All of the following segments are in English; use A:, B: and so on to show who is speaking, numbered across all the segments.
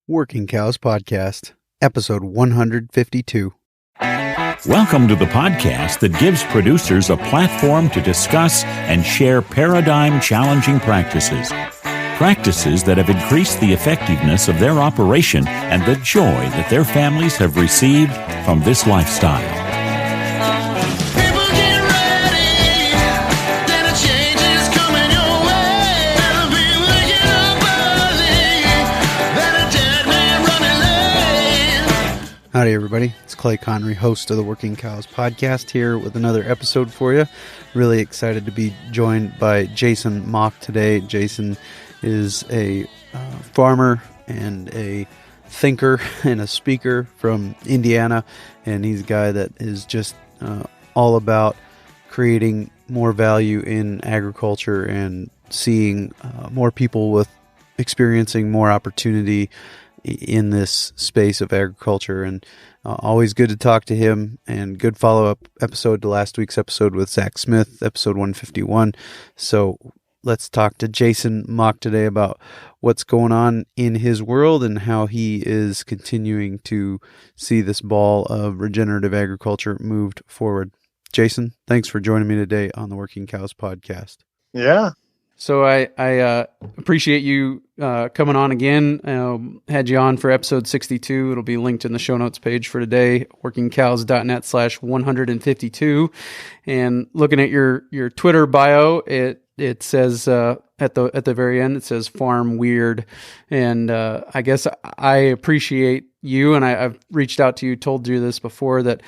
A: Working Cows Podcast, episode 152.
B: Welcome to the podcast that gives producers a platform to discuss and share paradigm-challenging practices. Practices that have increased the effectiveness of their operation and the joy that their families have received from this lifestyle.
A: Howdy, everybody. It's Clay Connery, host of the Working Cows Podcast, here with another episode for you. Really excited to be joined by Jason Mauck today. Jason is a farmer and a thinker and a speaker from Indiana, and he's a guy that is just all about creating more value in agriculture and seeing more people with experiencing more opportunity in this space of agriculture, and always good to talk to him, and good follow-up episode to last week's episode with Zach Smith, episode 151. So let's talk to Jason Mauck today about what's going on in his world and how he is continuing to see this ball of regenerative agriculture moved forward. Jason, thanks for joining me today on the Working Cows Podcast.
C: Yeah.
A: So I appreciate you coming on again. Had you on for episode 62. It'll be linked in the show notes page for today, workingcows.net/152. And looking at your Twitter bio, it says at the very end, it says farm weird. And I guess I appreciate you, and I've reached out to you, told you this before, that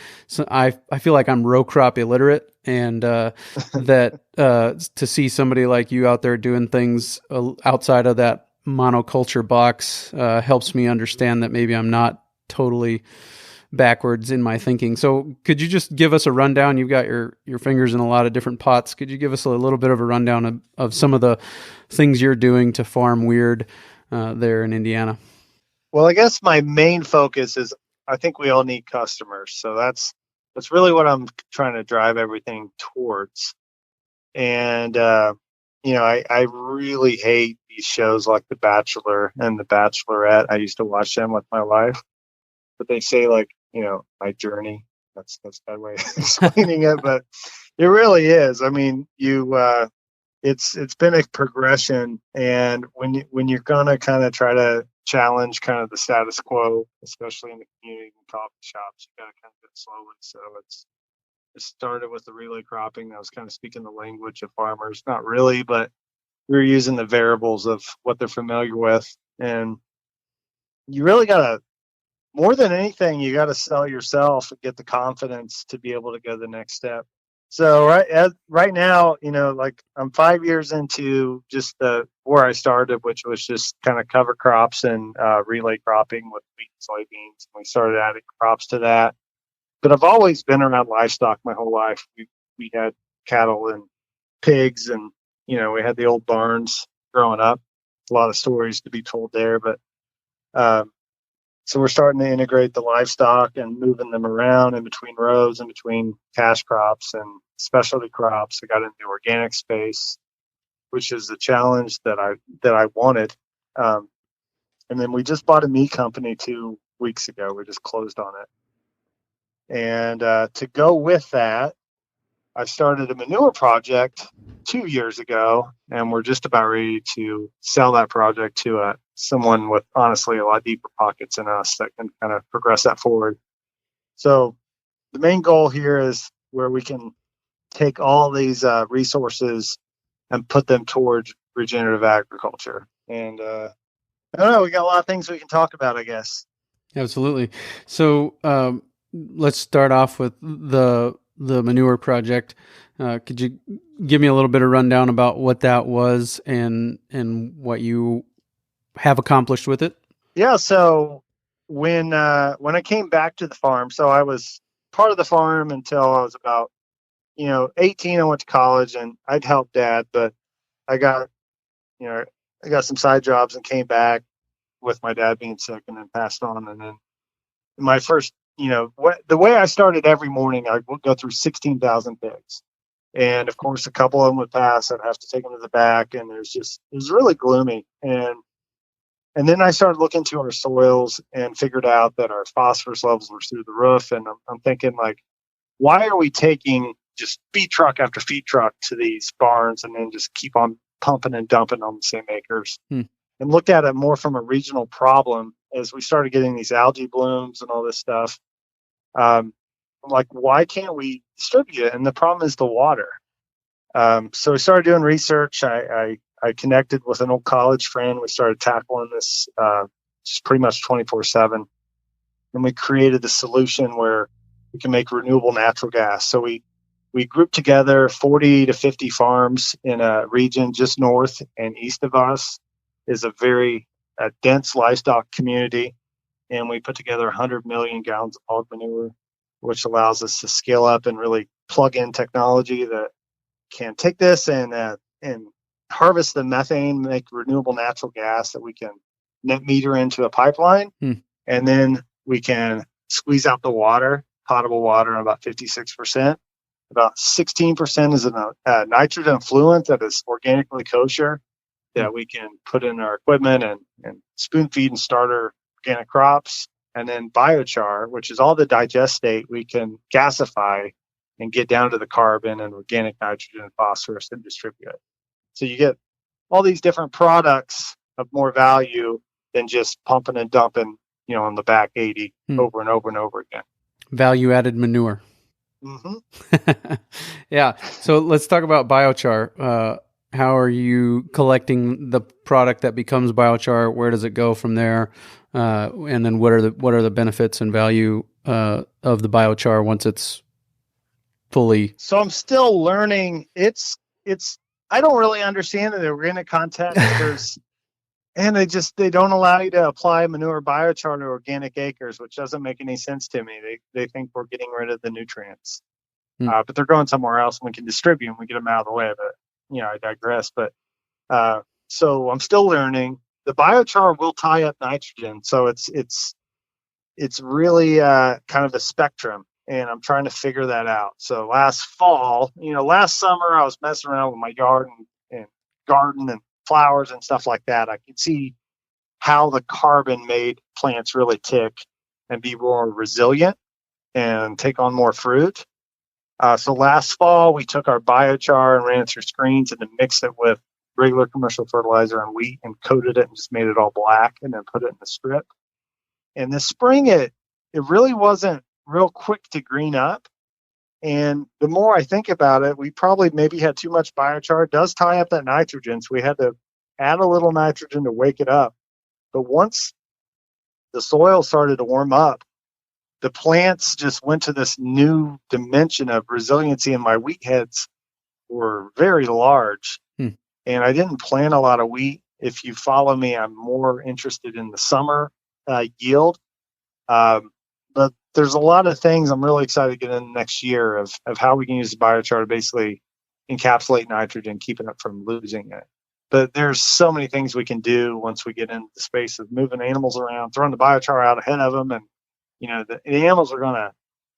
A: I feel like I'm row crop illiterate, and that to see somebody like you out there doing things outside of that monoculture box helps me understand that maybe I'm not totally backwards in my thinking. So could you just give us a rundown? You've got your fingers in a lot of different pots. Could you give us a little bit of a rundown of some of the things you're doing to farm weird there in Indiana?
C: Well, I guess my main focus is I think we all need customers. So that's really what I'm trying to drive everything towards. And, I really hate these shows like The Bachelor and The Bachelorette. I used to watch them with my wife, but they say my journey. That's a bad way of explaining it, but it really is. I mean, it's been a progression, and when you're gonna kind of try to challenge kind of the status quo, especially in the community and coffee shops, you gotta kind of do it slowly. So it started with the relay cropping. I was kind of speaking the language of farmers, not really, but we were using the variables of what they're familiar with. And you really gotta, more than anything, you gotta sell yourself and get the confidence to be able to go the next step. So right now, I'm 5 years into just where I started, which was just kind of cover crops and relay cropping with wheat and soybeans. We started adding crops to that. But I've always been around livestock my whole life. We had cattle and pigs, and we had the old barns growing up. A lot of stories to be told there, but so we're starting to integrate the livestock and moving them around in between rows, in between cash crops and specialty crops. I got into the organic space, which is a challenge that I wanted. And then we just bought a meat company 2 weeks ago. We just closed on it. And to go with that, I started a manure project 2 years ago, and we're just about ready to sell that project to someone with honestly a lot deeper pockets than us that can kind of progress that forward. So the main goal here is where we can take all these resources and put them towards regenerative agriculture. And I don't know, we got a lot of things we can talk about, I guess.
A: Absolutely. So let's start off with the manure project. Could you give me a little bit of rundown about what that was and what you have accomplished with it?
C: Yeah. So when I came back to the farm, so I was part of the farm until I was about 18. I went to college and I'd help Dad, but I got some side jobs and came back with my dad being sick, and then passed on. And then my first, the way I started every morning, I would go through 16,000 pigs. And of course, a couple of them would pass. I'd have to take them to the back, and it was really gloomy. And And then I started looking to our soils and figured out that our phosphorus levels were through the roof. And I'm thinking, like, why are we taking just feed truck after feed truck to these barns and then just keep on pumping and dumping on the same acres? And looked at it more from a regional problem as we started getting these algae blooms and all this stuff. I'm like, why can't we distribute it? And the problem is the water. So we started doing research. I connected with an old college friend. We started tackling this just pretty much 24/7. And we created the solution where we can make renewable natural gas. So we grouped together 40 to 50 farms in a region just north and east of us. Is a very dense livestock community. And we put together 100 million gallons of hog manure, which allows us to scale up and really plug in technology that can take this and harvest the methane, make renewable natural gas that we can net meter into a pipeline. And then we can squeeze out the water, potable water, about 56%. About 16% is a nitrogen fluent that is organically kosher that we can put in our equipment and spoon feed and starter organic crops. And then biochar, which is all the digestate, we can gasify and get down to the carbon and organic nitrogen and phosphorus and distribute it. So you get all these different products of more value than just pumping and dumping, on the back 80 over and over and over again.
A: Value added manure. Yeah. So let's talk about biochar. How are you collecting the product that becomes biochar? Where does it go from there? And then what are the benefits and value of the biochar once it's fully?
C: So I'm still learning. I don't really understand the organic context. And they don't allow you to apply manure biochar to organic acres, which doesn't make any sense to me. They think we're getting rid of the nutrients, but they're going somewhere else and we can distribute them. We get them out of the way. But I digress. But so I'm still learning. The biochar will tie up nitrogen, so it's really kind of a spectrum, and I'm trying to figure that out. So last summer I was messing around with my yard and garden and flowers and stuff like that. I could see how the carbon made plants really tick and be more resilient and take on more fruit. So last fall, we took our biochar and ran it through screens and then mixed it with regular commercial fertilizer and wheat and coated it and just made it all black and then put it in the strip. And this spring, it really wasn't real quick to green up. And the more I think about it, we probably maybe had too much biochar. It does tie up that nitrogen, so we had to add a little nitrogen to wake it up. But once the soil started to warm up, the plants just went to this new dimension of resiliency, and my wheat heads were very large. And I didn't plant a lot of wheat. If you follow me, I'm more interested in the summer yield. But there's a lot of things I'm really excited to get in next year of how we can use the biochar to basically encapsulate nitrogen, keeping it from losing it. But there's so many things we can do once we get into the space of moving animals around, throwing the biochar out ahead of them. And, the animals are going to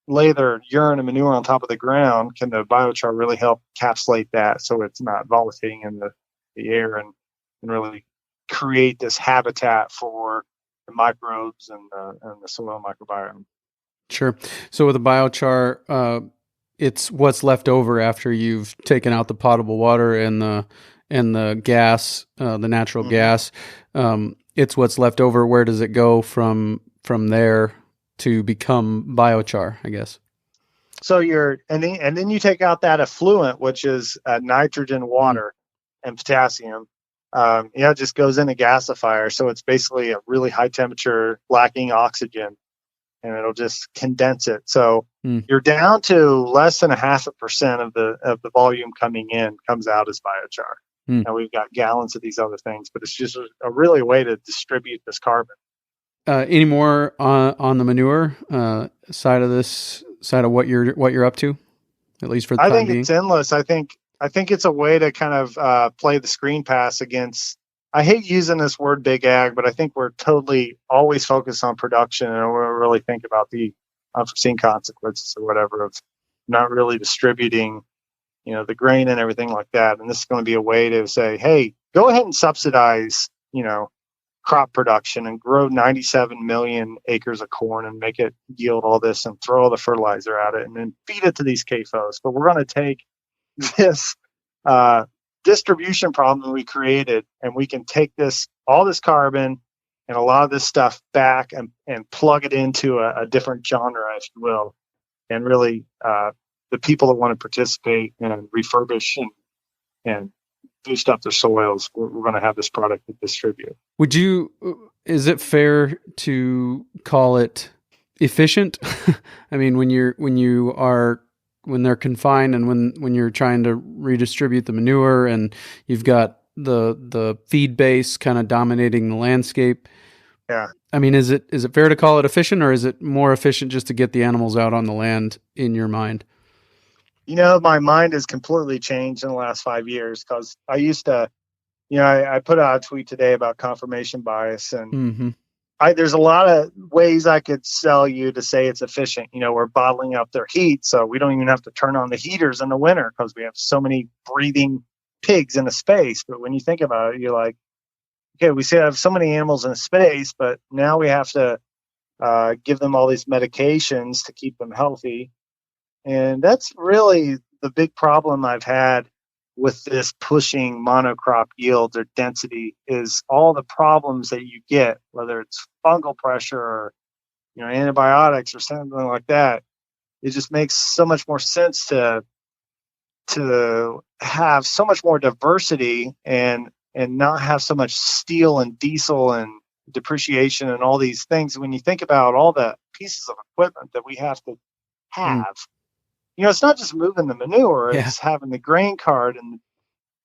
C: lay their urine and manure on top of the ground. Can the biochar really help encapsulate that so it's not volatilizing in the air and really create this habitat for the microbes and the soil microbiome?
A: Sure. So with the biochar, it's what's left over after you've taken out the potable water and the gas, the natural gas. It's what's left over. Where does it go from there to become biochar, I guess?
C: So and then you take out that effluent, which is nitrogen, water, and potassium. It just goes in a gasifier. So it's basically a really high temperature, lacking oxygen, and it'll just condense it. So you're down to less than 0.5% of the volume coming in comes out as biochar. Now we've got gallons of these other things, but it's just a really way to distribute this carbon.
A: Any more on the manure side of what you're up to, at least for the time being? I think
C: it's endless. I think it's a way to kind of play the screen pass against. I hate using this word big ag, but I think we're totally always focused on production, and we don't really think about the unforeseen consequences or whatever of not really distributing, the grain and everything like that. And this is going to be a way to say, hey, go ahead and subsidize, crop production and grow 97 million acres of corn and make it yield all this and throw all the fertilizer at it and then feed it to these CAFOs. But we're going to take this distribution problem we created, and we can take all this carbon and a lot of this stuff back and plug it into a different genre, if you will. And really, the people that want to participate and refurbish and boost up their soils, we're going to have this product to distribute.
A: Is it fair to call it efficient? I mean, when they're confined and when you're trying to redistribute the manure and you've got the feed base kind of dominating the landscape.
C: Yeah.
A: I mean, is it fair to call it efficient, or is it more efficient just to get the animals out on the land in your mind?
C: My mind has completely changed in the last 5 years, because I used to, I put out a tweet today about confirmation bias, and there's a lot of ways I could sell you to say it's efficient. We're bottling up their heat, so we don't even have to turn on the heaters in the winter because we have so many breathing pigs in a space. But when you think about it, you're like, okay, we say I have so many animals in a space, but now we have to give them all these medications to keep them healthy. And that's really the big problem I've had with this pushing monocrop yields or density, is all the problems that you get, whether it's fungal pressure or antibiotics or something like that. It just makes so much more sense to have so much more diversity and not have so much steel and diesel and depreciation and all these things. When you think about all the pieces of equipment that we have to have, it's not just moving the manure, it's having the grain cart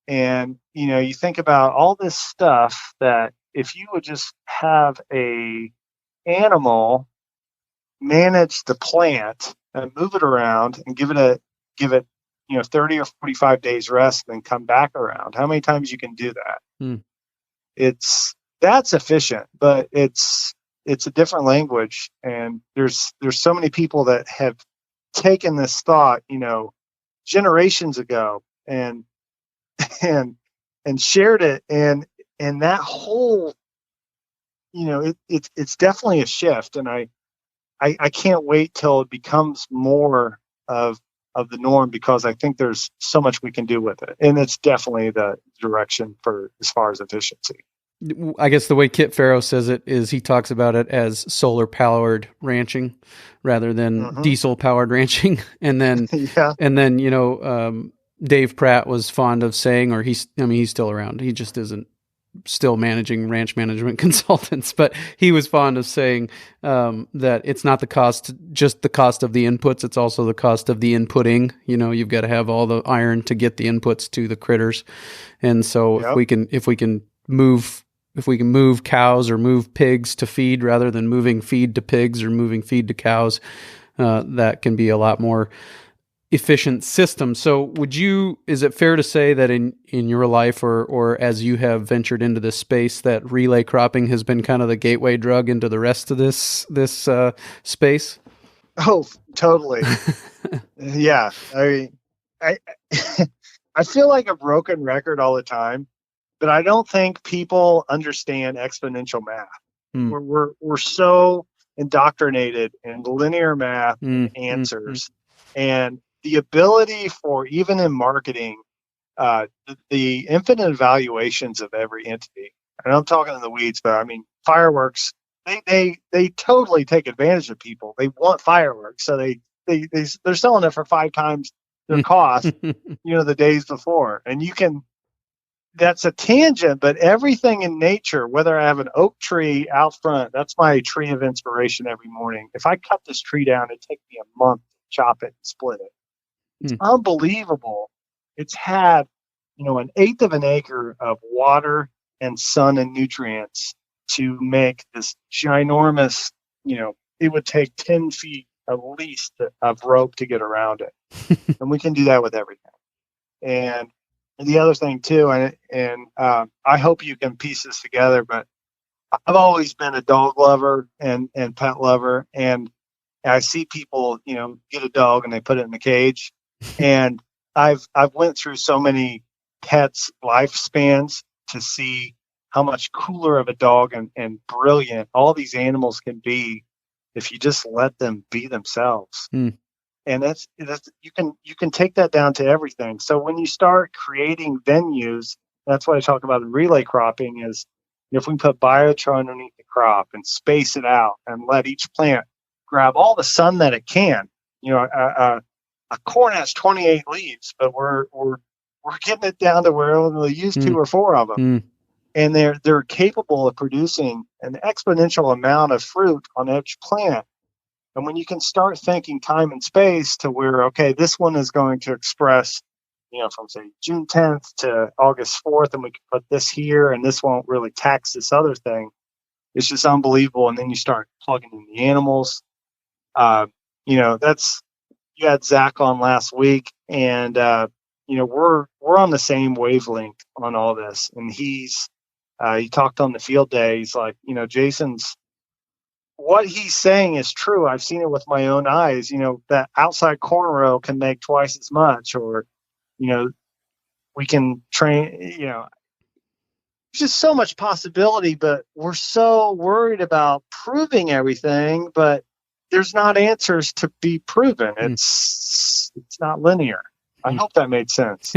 C: and you think about all this stuff that if you would just have a animal manage the plant and move it around and give it 30 or 45 days rest, then come back around. How many times you can do that? That's efficient, but it's a different language. And there's so many people that have taken this thought, generations ago and shared it. And that whole, it's definitely a shift. And I can't wait till it becomes more of the norm, because I think there's so much we can do with it. And it's definitely the direction for as far as efficiency.
A: I guess the way Kit Farrow says it is he talks about it as solar powered ranching rather than diesel powered ranching. And then, Dave Pratt was fond of saying, or he's still around. He just isn't still managing ranch management consultants, but he was fond of saying that it's not just the cost of the inputs, it's also the cost of the inputting. You've got to have all the iron to get the inputs to the critters. And so if we can move cows or move pigs to feed rather than moving feed to pigs or moving feed to cows, that can be a lot more efficient system. So is it fair to say that in your life or as you have ventured into this space, that relay cropping has been kind of the gateway drug into the rest of this space?
C: Oh, totally. Yeah. I mean, I feel like a broken record all the time, but I don't think people understand exponential math. We're so indoctrinated in linear math and answers, and the ability for, even in marketing, the infinite evaluations of every entity. And I'm talking in the weeds, but I mean, fireworks, they totally take advantage of people. They want fireworks, so they're selling it for 5 times their cost, the days before. And that's a tangent, but everything in nature, whether I have an oak tree out front, that's my tree of inspiration every morning. If I cut this tree down, it'd take me a month to chop it and split it. It's unbelievable. It's had, 1/8 of an acre of water and sun and nutrients to make this ginormous, it would take 10 feet at least of rope to get around it. And we can do that with everything. And the other thing too, and I hope you can piece this together, but I've always been a dog lover and pet lover. And I see people, get a dog and they put it in a cage. And I've went through so many pets' lifespans to see how much cooler of a dog and brilliant all these animals can be if you just let them be themselves.
A: Mm.
C: And that's you can take that down to everything. So when you start creating venues, that's what I talk about in relay cropping is if we put biochar underneath the crop and space it out and let each plant grab all the sun that it can. A corn has 28 leaves, but we're getting it down to where we'll use 2 or 4 of them.
A: Mm.
C: And they're capable of producing an exponential amount of fruit on each plant. And when you can start thinking time and space to where, okay, this one is going to express, from say June 10th to August 4th, and we can put this here, and this won't really tax this other thing. It's just unbelievable. And then you start plugging in the animals. You had Zach on last week, and we're on the same wavelength on all this. And he talked on the field day. He's like, Jason's. What he's saying is true. I've seen it with my own eyes. That outside corn row can make twice as much, or, we can train, there's just so much possibility, but we're so worried about proving everything, but there's not answers to be proven. It's not linear. I hope that made sense.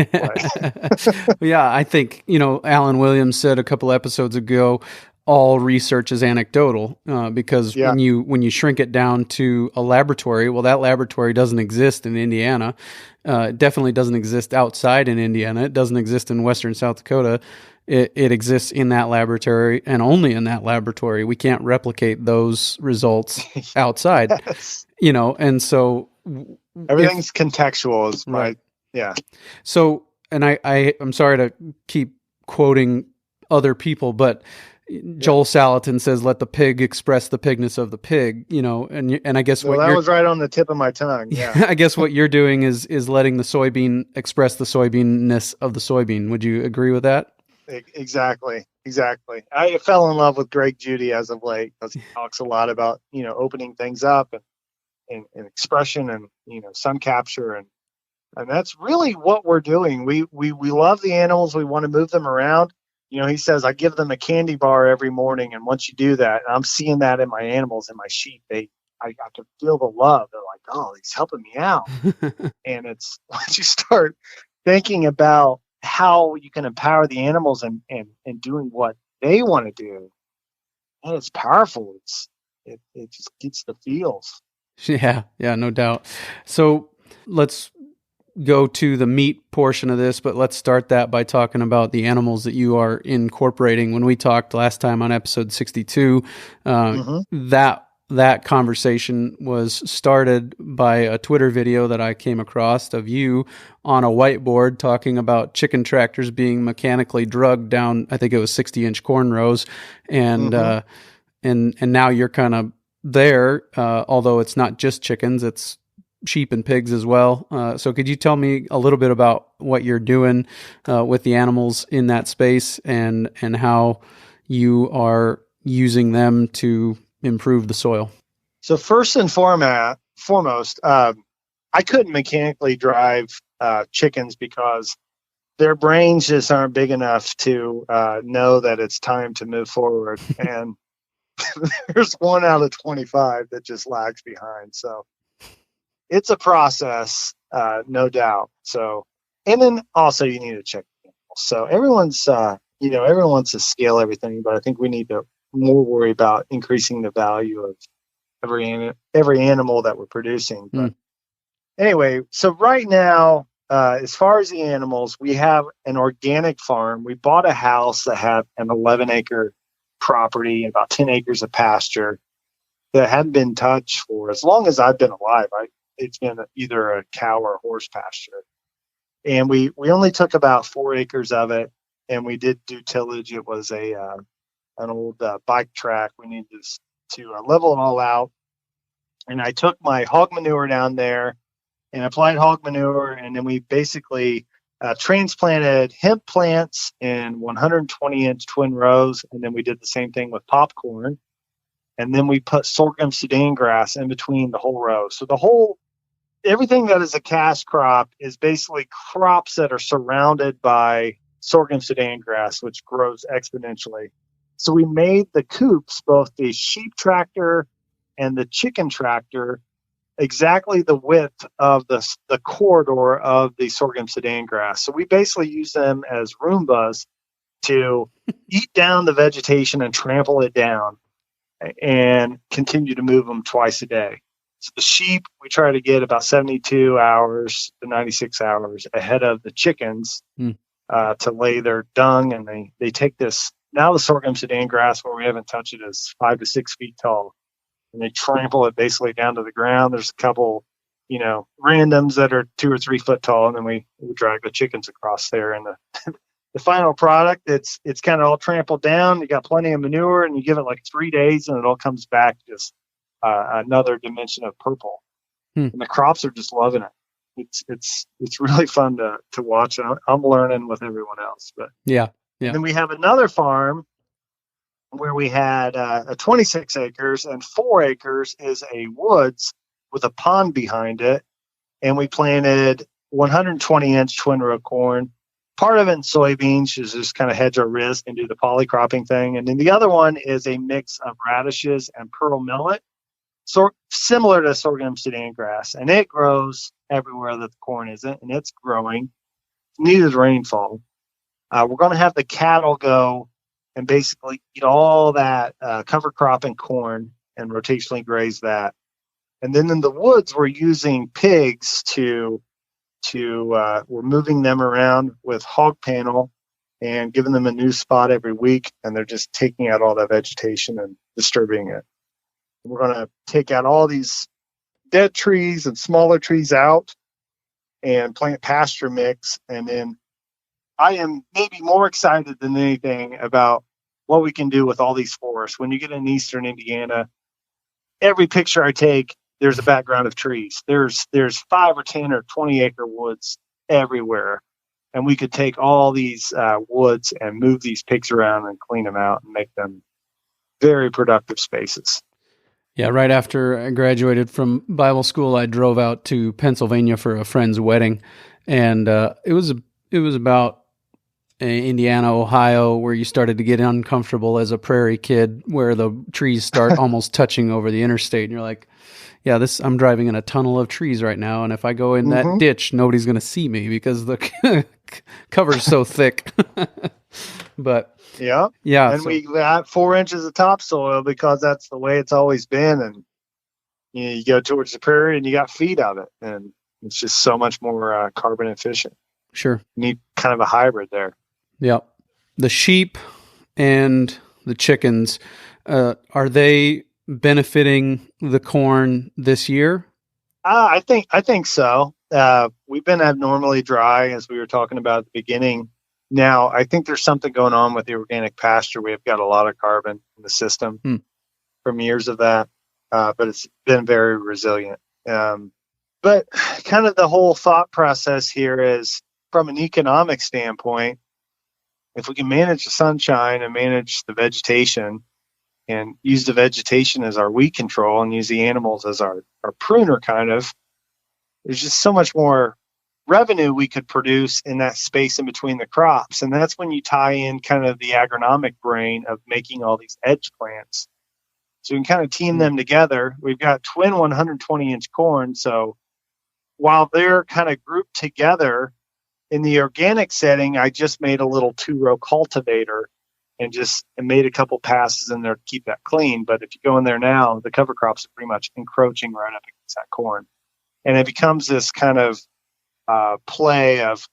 A: Yeah, I think, Alan Williams said a couple episodes ago, all research is anecdotal because when you shrink it down to a laboratory, well, that laboratory doesn't exist in Indiana. It definitely doesn't exist outside in Indiana. It doesn't exist in Western South Dakota. It exists in that laboratory and only in that laboratory. We can't replicate those results outside,
C: Yes.
A: and so
C: everything's contextual is
A: right.
C: Yeah.
A: So, and I'm sorry to keep quoting other people, but Joel Salatin says, "Let the pig express the pigness of the pig." And I guess
C: that was right on the tip of my tongue. Yeah,
A: I guess what you're doing is letting the soybean express the soybeanness of the soybean. Would you agree with that?
C: Exactly. I fell in love with Greg Judy as of late because he talks a lot about opening things up and expression and sun capture and that's really what we're doing. We love the animals. We want to move them around. He says, I give them a candy bar every morning. And once you do that, and I'm seeing that in my animals and my sheep, I can feel the love. They're like, oh, he's helping me out. And it's once you start thinking about how you can empower the animals and doing what they want to do, and it's powerful. It just gets the feels.
A: Yeah, no doubt. So let's go to the meat portion of this, but let's start that by talking about the animals that you are incorporating. When we talked last time on episode 62, that conversation was started by a Twitter video that I came across of you on a whiteboard talking about chicken tractors being mechanically drugged down, I think it was 60-inch corn rows, and now you're kind of there, although it's not just chickens, it's sheep and pigs as well. So could you tell me a little bit about what you're doing with the animals in that space and how you are using them to improve the soil?
C: So first and foremost, I couldn't mechanically drive chickens because their brains just aren't big enough to know that it's time to move forward. And there's 1 out of 25 that just lags behind. So it's a process, no doubt. So, and then also you need to check the animals. So everyone's wants to scale everything, but I think we need to more worry about increasing the value of every animal that we're producing. But anyway, so right now, as far as the animals, we have an organic farm. We bought a house that had an 11-acre property and about 10 acres of pasture that hadn't been touched for as long as I've been alive. It's been either a cow or a horse pasture. And we only took about 4 acres of it, and we did do tillage. It was an old bike track. We needed to level it all out. And I took my hog manure down there and applied hog manure, and then we basically transplanted hemp plants in 120-inch twin rows, and then we did the same thing with popcorn. And then we put sorghum Sudan grass in between the whole row. So everything that is a cash crop is basically crops that are surrounded by sorghum Sudan grass, which grows exponentially. So we made the coops, both the sheep tractor and the chicken tractor, exactly the width of the corridor of the sorghum Sudan grass. So we basically use them as Roombas to eat down the vegetation and trample it down and continue to move them twice a day. So the sheep, we try to get about 72 hours to 96 hours ahead of the chickens to lay their dung. And they take this, now the sorghum Sudan grass, where we haven't touched it, is 5 to 6 feet tall. And they trample it basically down to the ground. There's a couple, randoms that are 2 or 3 foot tall. And then we drag the chickens across there. And the final product, it's kind of all trampled down. You got plenty of manure, and you give it like 3 days, and it all comes back just another dimension of purple. And the crops are just loving it. It's really fun to watch. I'm learning with everyone else. But
A: yeah.
C: And then we have another farm where we had 26 acres, and 4 acres is a woods with a pond behind it, and we planted 120-inch twin row corn. Part of it in soybeans, just kind of hedge our risk and do the polycropping thing. And then the other one is a mix of radishes and pearl millet, so similar to sorghum Sudan grass. And it grows everywhere that the corn isn't, and it's growing. It needed rainfall. We're going to have the cattle go and basically eat all that cover crop and corn and rotationally graze that. And then in the woods, we're using pigs we're moving them around with hog panel and giving them a new spot every week, and they're just taking out all that vegetation and disturbing it. We're going to take out all these dead trees and smaller trees out and plant pasture mix. And then I am maybe more excited than anything about what we can do with all these forests. When you get in eastern Indiana, every picture I take, there's a background of trees. There's 5 or 10 or 20 acre woods everywhere. And we could take all these woods and move these pigs around and clean them out and make them very productive spaces.
A: Yeah, right after I graduated from Bible school, I drove out to Pennsylvania for a friend's wedding. And it was about Indiana, Ohio, where you started to get uncomfortable as a prairie kid, where the trees start almost touching over the interstate. And you're like, yeah, I'm driving in a tunnel of trees right now, and if I go in that ditch, nobody's going to see me because the cover's so thick. But
C: yeah, and we got 4 inches of topsoil because that's the way it's always been. And you go towards the prairie and you got feet of it, and it's just so much more carbon efficient.
A: Sure,
C: you need kind of a hybrid there.
A: Yeah, the sheep and the chickens, are they benefiting the corn this year?
C: I think so. We've been abnormally dry, as we were talking about at the beginning. Now, I think there's something going on with the organic pasture. We've got a lot of carbon in the system from years of that, but it's been very resilient. But kind of the whole thought process here is, from an economic standpoint, if we can manage the sunshine and manage the vegetation and use the vegetation as our weed control and use the animals as our pruner, kind of, there's just so much more revenue we could produce in that space in between the crops. And that's when you tie in kind of the agronomic brain of making all these edge plants. So we can kind of team them together. We've got twin 120-inch corn. So while they're kind of grouped together in the organic setting, I just made a little 2-row cultivator and made a couple passes in there to keep that clean. But if you go in there now, the cover crops are pretty much encroaching right up against that corn. And it becomes this kind of play of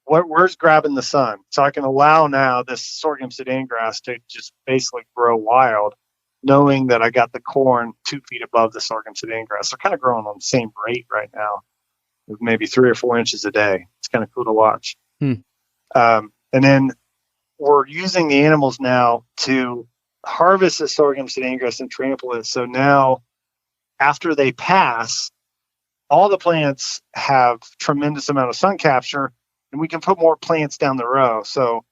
C: where's grabbing the sun. So I can allow now this sorghum Sudan grass to just basically grow wild, knowing that I got the corn 2 feet above the sorghum Sudan grass. They're kind of growing on the same rate right now, with maybe 3 or 4 inches a day. It's kind of cool to watch. And then we're using the animals now to harvest the sorghum Sudan grass and trample it. So now, after they pass, all the plants have tremendous amount of sun capture, and we can put more plants down the row. So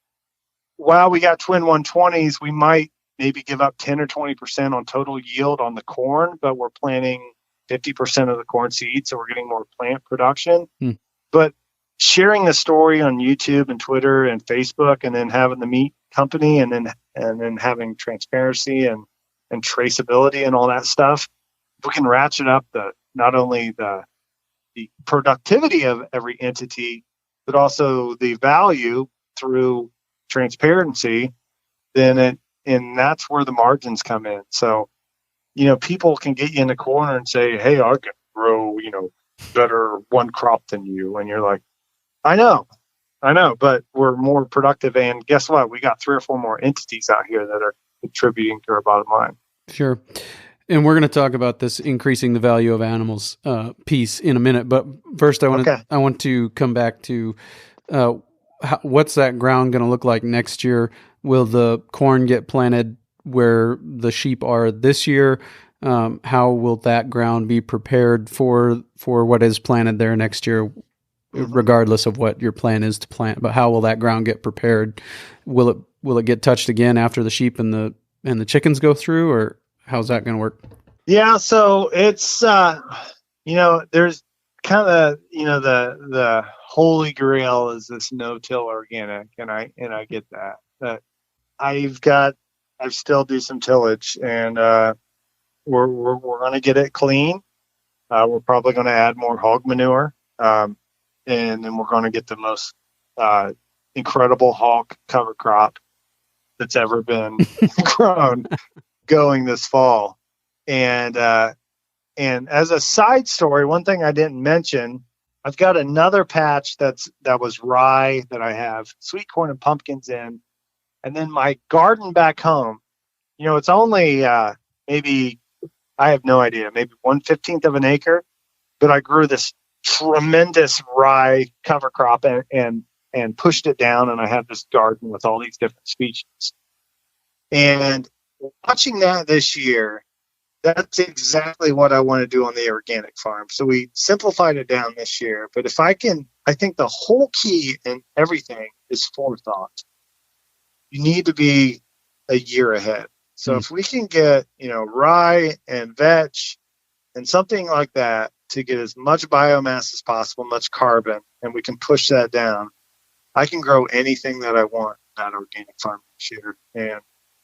C: while we got twin 120s, we might maybe give up 10 or 20% on total yield on the corn, but we're planting 50% of the corn seed, so we're getting more plant production. But sharing the story on YouTube and Twitter and Facebook, and then having the meat company, and then having transparency and traceability and all that stuff, if we can ratchet up not only the productivity of every entity, but also the value through transparency, and that's where the margins come in. So, people can get you in the corner and say, "Hey, I can grow, better one crop than you," and you're like, "I know, but we're more productive, and guess what? We got 3 or 4 more entities out here that are contributing to our bottom line."
A: Sure. And we're going to talk about this increasing the value of animals piece in a minute. But first, I want to come back to what's that ground going to look like next year? Will the corn get planted where the sheep are this year? How will that ground be prepared for what is planted there next year, regardless of what your plan is to plant? But how will that ground get prepared? Will it get touched again after the sheep and the chickens go through, or how's that going to work?
C: Yeah, so it's there's kind of the holy grail is this no-till organic, and I get that. But I still do some tillage, and we're going to get it clean. We're probably going to add more hog manure, and then we're going to get the most incredible hog cover crop that's ever been grown going this fall. And as a side story, one thing I didn't mention, I've got another patch that was rye that I have sweet corn and pumpkins in, and then my garden back home. It's only maybe, I have no idea, maybe 1/15 of an acre, but I grew this tremendous rye cover crop and pushed it down, and I have this garden with all these different species. And watching that this year, that's exactly what I want to do on the organic farm. So we simplified it down this year. But I think the whole key in everything is forethought. You need to be a year ahead. So if we can get, rye and vetch and something like that to get as much biomass as possible, much carbon, and we can push that down, I can grow anything that I want on that organic farm this year and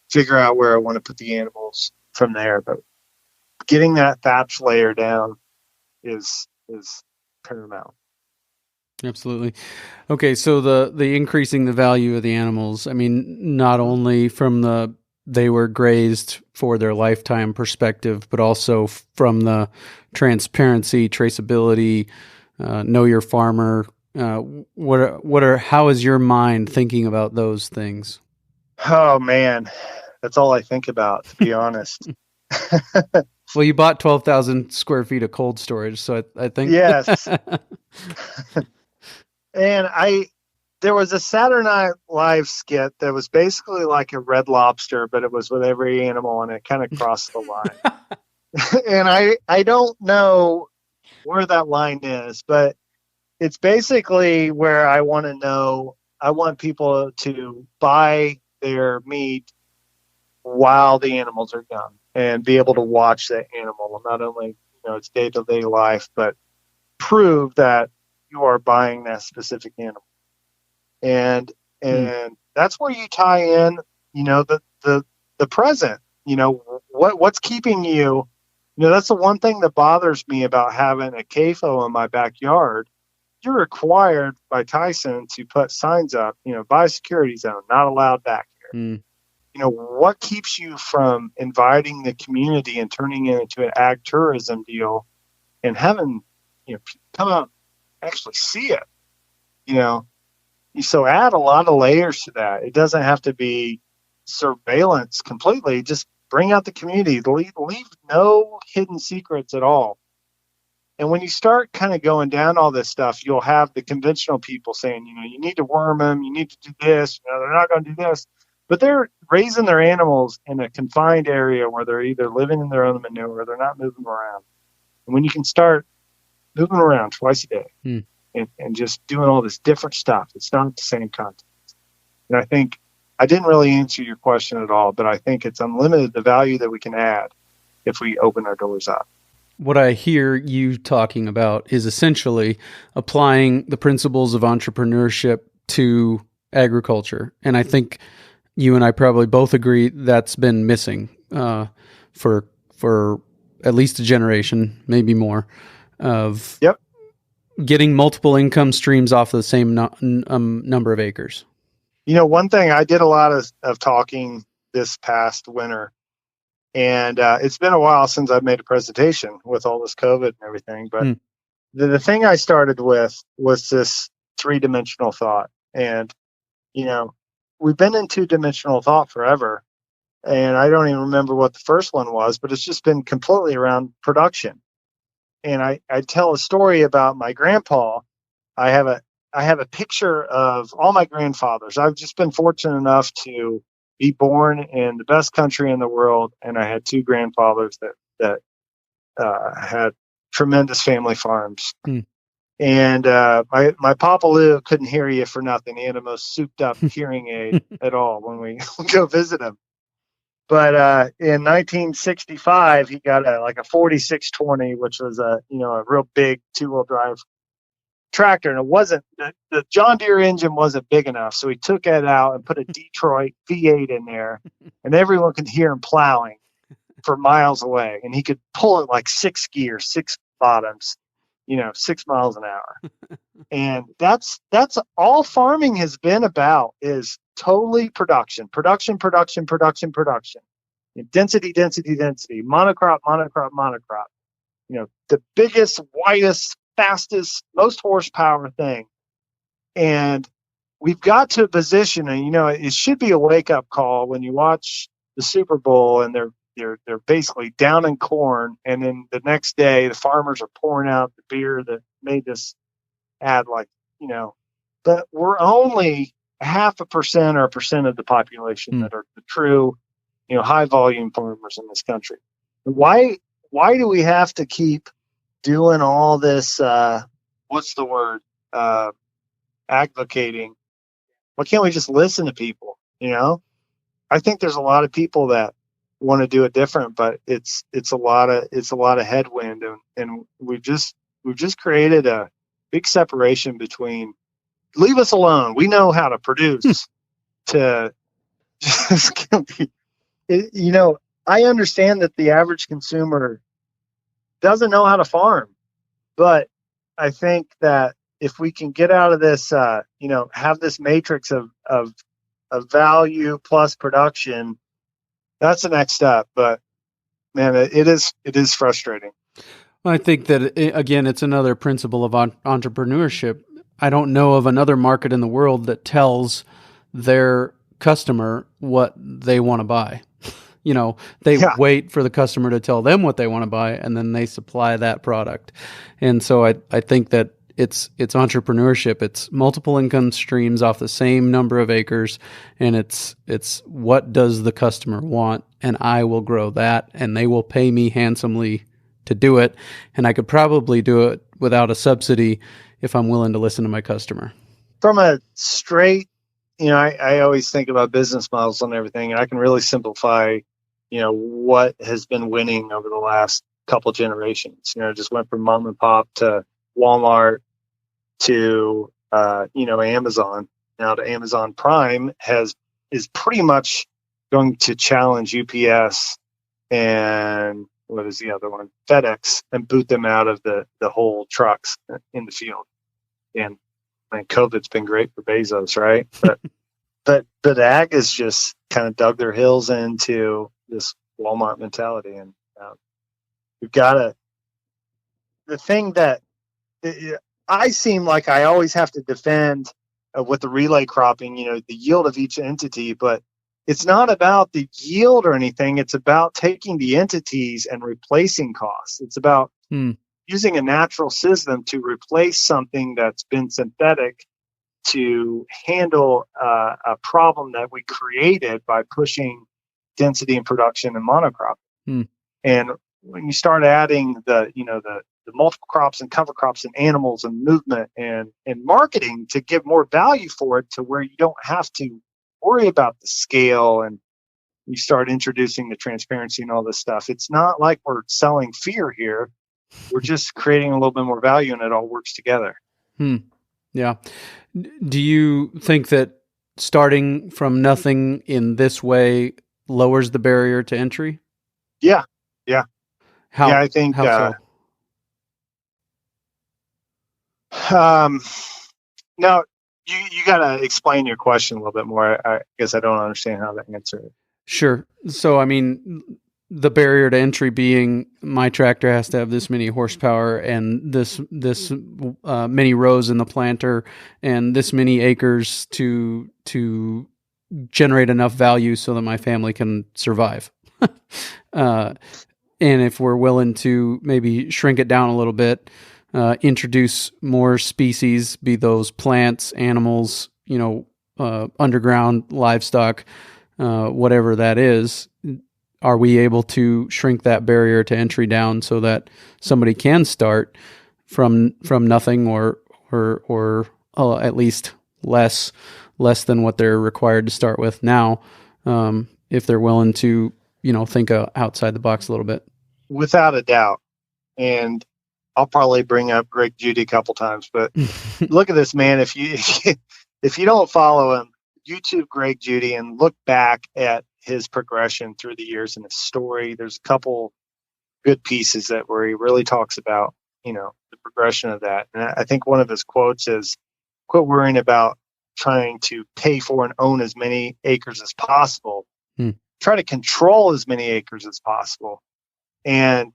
C: figure out where I want to put the animals from there. But getting that thatch layer down is paramount.
A: Absolutely. Okay, so the increasing the value of the animals, I mean, not only from they were grazed for their lifetime perspective, but also from the transparency, traceability, know your farmer. How is your mind thinking about those things?
C: Oh man, that's all I think about, to be honest.
A: Well, you bought 12,000 square feet of cold storage, so I think
C: yes. And there was a Saturday Night Live skit that was basically like a Red Lobster, but it was with every animal, and it kind of crossed the line. And I don't know where that line is, but it's basically where I want people to buy their meat while the animals are young and be able to watch that animal, not only its day-to-day life, but prove that you are buying that specific animal. And that's where you tie in, the present, what's keeping you, that's the one thing that bothers me about having a CAFO in my backyard. You're required by Tyson to put signs up, biosecurity zone, not allowed back here. What keeps you from inviting the community and turning it into an ag tourism deal and having, come out and actually see it, So add a lot of layers to that. It doesn't have to be surveillance completely. Just bring out the community. Leave no hidden secrets at all. And when you start kind of going down all this stuff, you'll have the conventional people saying, you need to worm them, you need to do this, they're not going to do this. But they're raising their animals in a confined area where they're either living in their own manure or they're not moving around. And when you can start moving around twice a day and just doing all this different stuff, it's not the same context. And I think I didn't really answer your question at all, but I think it's unlimited the value that we can add if we open our doors up.
A: what I hear you talking about is essentially applying the principles of entrepreneurship to agriculture. And I think you and I probably both agree that's been missing for at least a generation, maybe more, of
C: Yep.
A: getting multiple income streams off the same number of acres.
C: One thing I did a lot of talking this past winter, and it's been a while since I've made a presentation with all this COVID and everything. But the thing I started with was this 3-dimensional thought. And, we've been in 2-dimensional thought forever. And I don't even remember what the first one was, but it's just been completely around production. And I tell a story about my grandpa. I have a picture of all my grandfathers. I've just been fortunate enough to be born in the best country in the world, and I had 2 grandfathers that had tremendous family farms. And my Papa Lou couldn't hear you for nothing. He had the most souped up hearing aid at all when we go visit him. But in 1965, he got a 4620, which was a real big 2-wheel drive tractor, and it wasn't the John Deere engine wasn't big enough, so he took it out and put a Detroit V8 in there, and everyone could hear him plowing for miles away, and he could pull it like 6 gears, 6 bottoms, 6 miles an hour. And that's all farming has been about, is totally production, density, monocrop. The biggest, widest, fastest, most horsepower thing. And we've got to a position, and it should be a wake-up call when you watch the Super Bowl and they're basically down in corn, and then the next day the farmers are pouring out the beer that made this ad, but we're only 0.5% or 1% of the population that are the true high volume farmers in this country. Why do we have to keep doing all this, advocating? Why can't we just listen to people? I think there's a lot of people that want to do it different, but it's a lot of headwind, and we've just created a big separation between leave us alone, we know how to produce, to just I understand that the average consumer doesn't know how to farm, but I think that if we can get out of this, have this matrix of value plus production, that's the next step. But man, it is frustrating.
A: I think that, again, it's another principle of entrepreneurship. I don't know of another market in the world that tells their customer what they want to buy. They wait for the customer to tell them what they want to buy, and then they supply that product. And so I think that it's entrepreneurship. It's multiple income streams off the same number of acres, and it's what does the customer want, and I will grow that, and they will pay me handsomely to do it, and I could probably do it without a subsidy if I'm willing to listen to my customer.
C: From a straight, I always think about business models and everything, and I can really simplify, what has been winning over the last couple generations. Just went from mom and pop to Walmart to, Amazon. Now to Amazon Prime is pretty much going to challenge UPS and what is the other one? FedEx, and boot them out of the whole trucks in the field. And COVID's been great for Bezos, right? But ag has just kind of dug their heels into this Walmart mentality, and we've got to. The thing that I seem like I always have to defend with the relay cropping, the yield of each entity, but it's not about the yield or anything. It's about taking the entities and replacing costs. It's about using a natural system to replace something that's been synthetic to handle a problem that we created by pushing density and production and monocrop. And when you start adding the multiple crops and cover crops and animals and movement and marketing to give more value for it, to where you don't have to worry about the scale, and you start introducing the transparency and all this stuff. It's not like we're selling fear here. We're just creating a little bit more value, and it all works together.
A: Yeah. Do you think that starting from nothing in this way lowers the barrier to entry?
C: Yeah. Yeah.
A: How,
C: I think,
A: how so?
C: now you got to explain your question a little bit more. I guess I don't understand how to answer it.
A: Sure. So, I mean, the barrier to entry being my tractor has to have this many horsepower and this many rows in the planter and this many acres to generate enough value so that my family can survive. And if we're willing to maybe shrink it down a little bit, introduce more species, be those plants, animals, underground livestock, whatever that is, are we able to shrink that barrier to entry down so that somebody can start from nothing or at least less than what they're required to start with now, if they're willing to think outside the box a little bit?
C: Without a doubt. And I'll probably bring up Greg Judy a couple times, but look at this man. If you don't follow him, YouTube Greg Judy and look back at his progression through the years and his story. There's a couple good pieces where he really talks about, the progression of that. And I think one of his quotes is, quit worrying about trying to pay for and own as many acres as possible. Try to control as many acres as possible. And,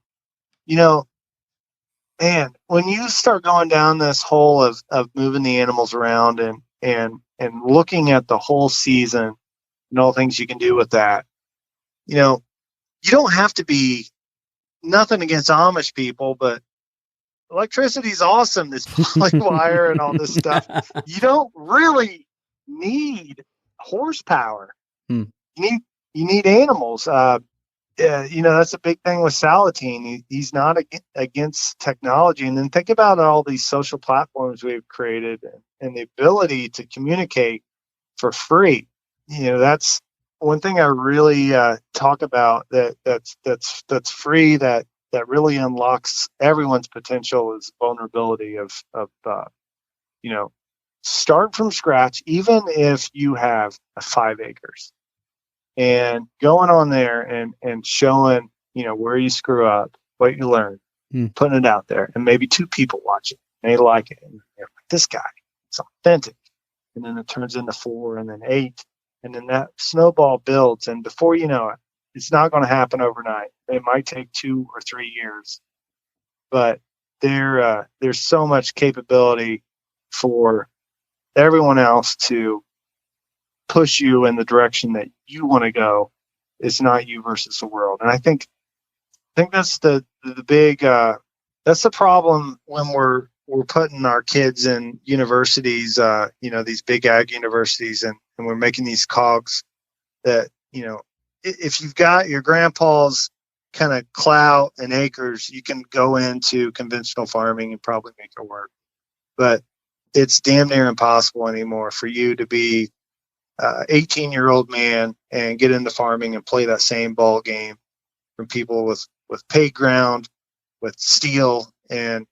C: man, when you start going down this hole of moving the animals around and looking at the whole season and all the things you can do with that, you don't have to be, nothing against Amish people, but electricity is awesome. This poly wire and all this stuff. You don't really need horsepower. You need animals. That's a big thing with Salatine. He's not against technology. And then think about all these social platforms we've created and the ability to communicate for free. That's one thing I really talk about that's free, that really unlocks everyone's potential, is vulnerability of start from scratch, even if you have 5 acres. And going on there and showing, where you screw up, what you learn, putting it out there, and maybe 2 people watch it and they like it, and they're like, this guy, it's authentic. And then it turns into 4 and then 8, and then that snowball builds. And before you know it, it's not going to happen overnight. It might take 2 or 3 years, but there's so much capability for everyone else to push you in the direction that you want to go. It's not you versus the world. And I think that's the big that's the problem when we're putting our kids in universities, these big ag universities, and we're making these cogs that, if you've got your grandpa's kind of clout and acres, you can go into conventional farming and probably make it work. But it's damn near impossible anymore for you to be 18-year-old man and get into farming and play that same ball game from people with paid ground, with steel, and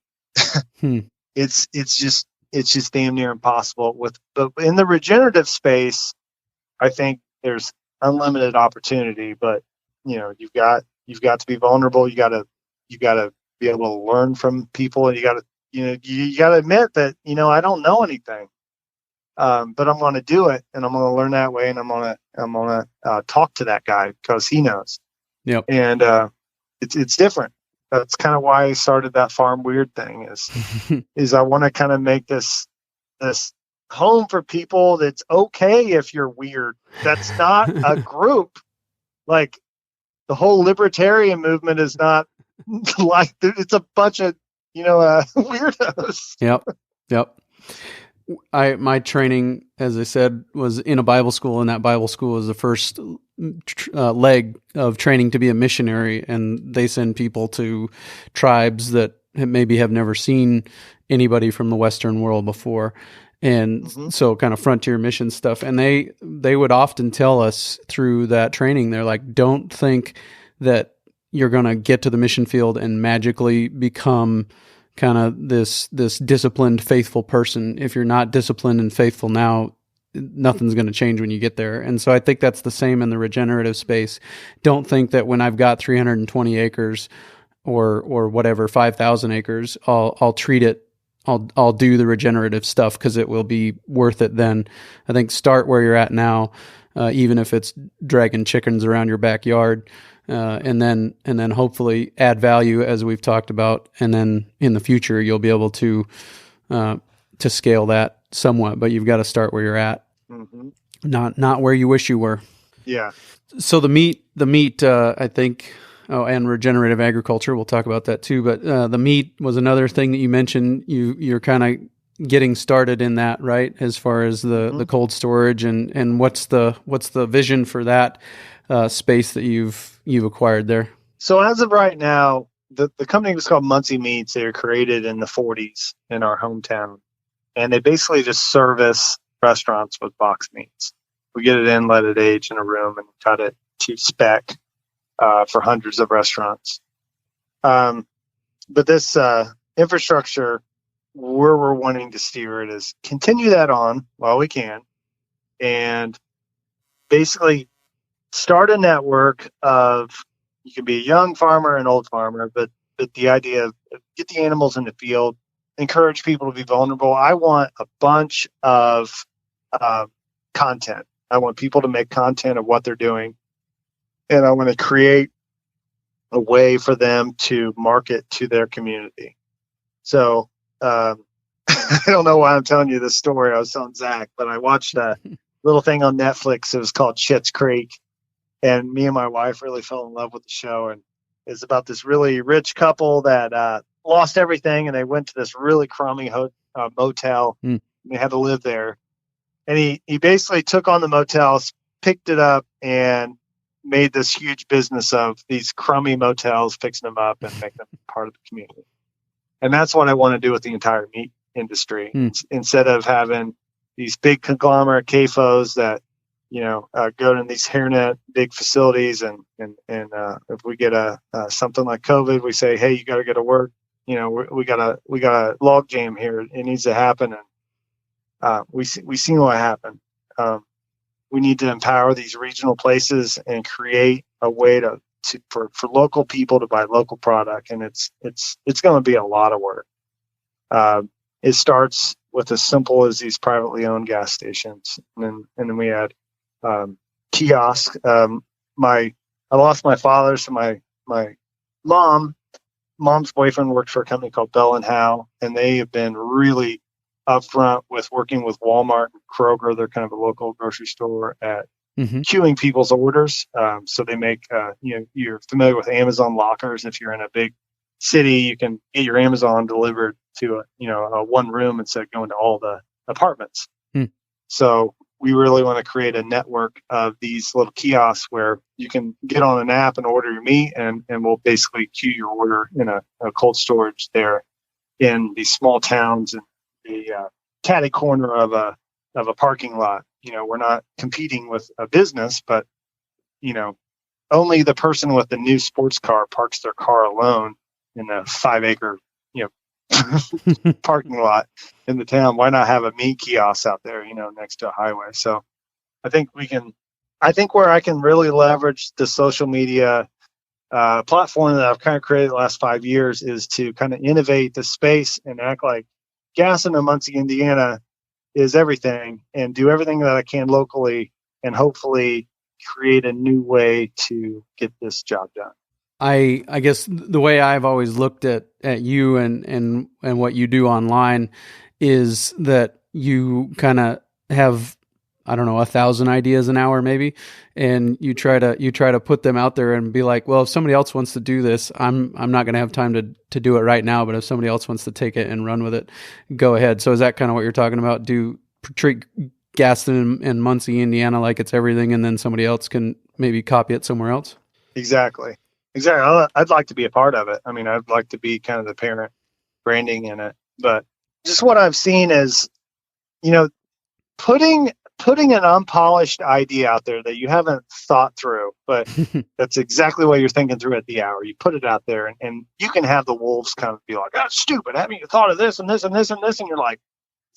C: it's just damn near impossible. But in the regenerative space, I think there's unlimited opportunity. But you've got to be vulnerable. You got to be able to learn from people, and you got to admit that I don't know anything. But I'm going to do it, and I'm going to learn that way, and I'm going to talk to that guy because he knows.
A: Yep.
C: And it's different. That's kind of why I started that Farm Weird thing. Is I want to kind of make this home for people. That's okay if you're weird. That's not a group. Like the whole libertarian movement is not like, it's a bunch of weirdos.
A: Yep. My training, as I said, was in a Bible school, and that Bible school was the first leg of training to be a missionary. And they send people to tribes that maybe have never seen anybody from the Western world before. And so kind of frontier mission stuff. And they would often tell us through that training, they're like, don't think that, you're going to get to the mission field and magically become kind of this disciplined, faithful person. If you're not disciplined and faithful now, nothing's going to change when you get there. And so I think that's the same in the regenerative space. Don't think that when I've got 320 acres or whatever, 5,000 acres, I'll treat it. I'll do the regenerative stuff because it will be worth it then. I think start where you're at now, even if it's dragging chickens around your backyard, and then hopefully add value as we've talked about. And then in the future, you'll be able to scale that somewhat, but you've got to start where you're at. Mm-hmm. Not where you wish you were.
C: Yeah.
A: So the meat, I think, and regenerative agriculture, we'll talk about that too. But the meat was another thing that you mentioned. You're kind of getting started in that, right? As far as the cold storage and what's the vision for that space that you've acquired there?
C: So as of right now, the company was called Muncie Meats. They were created in the 40s in our hometown. And they basically just service restaurants with box meats. We get it in, let it age in a room, and cut it to spec for hundreds of restaurants. But this infrastructure, where we're wanting to steer it is continue that on while we can, and basically start a network of, you can be a young farmer, an old farmer, but the idea of get the animals in the field, encourage people to be vulnerable. I want a bunch of content. I want people to make content of what they're doing. And I want to create a way for them to market to their community. So I don't know why I'm telling you this story. I was telling Zach, but I watched a little thing on Netflix. It was called Schitt's Creek. And me and my wife really fell in love with the show. And it's about this really rich couple that lost everything, and they went to this really crummy motel. And they had to live there. And he basically took on the motels, picked it up, and made this huge business of these crummy motels, fixing them up and making them part of the community. And that's what I want to do with the entire meat industry. Instead of having these big conglomerate CAFOs that, go to these hairnet big facilities, and if we get something like COVID, we say, hey, you got to go to work. We got a log jam here. It needs to happen. And we seen what happened. We need to empower these regional places and create a way for local people to buy local product. And it's going to be a lot of work. It starts with as simple as these privately owned gas stations. And then we had kiosks. I lost my father, so my mom's boyfriend worked for a company called Bell and Howe, and they have been really upfront with working with Walmart and Kroger. They're kind of a local grocery store at queuing people's orders. So they make, you're familiar with Amazon lockers. If you're in a big city, you can get your Amazon delivered to a one room instead of going to all the apartments. So we really want to create a network of these little kiosks where you can get on an app and order your meat, and we'll basically queue your order in a cold storage there in these small towns and the catty corner of a parking lot. We're not competing with a business, but only the person with the new sports car parks their car alone in a 5-acre parking lot in the town. Why not have a meat kiosk out there, next to a highway? So I think where I can really leverage the social media platform that I've kind of created the last 5 years is to kind of innovate the space and act like gas in Muncie, Indiana is everything, and do everything that I can locally, and hopefully create a new way to get this job done.
A: I guess the way I've always looked at you and what you do online is that you kind of have, I don't know, 1,000 ideas an hour maybe, and you try to put them out there and be like, well, if somebody else wants to do this, I'm not going to have time to do it right now, but if somebody else wants to take it and run with it, go ahead. So is that kind of what you're talking about? Treat Gaston and Muncie, Indiana like it's everything, and then somebody else can maybe copy it somewhere else?
C: Exactly. I'd like to be a part of it. I mean, I'd like to be kind of the parent branding in it. But just what I've seen is, putting putting an unpolished idea out there that you haven't thought through, but that's exactly what you're thinking through at the hour. You put it out there, and you can have the wolves kind of be like, "That's stupid. Haven't you thought of this and this and this and this?" And you're like,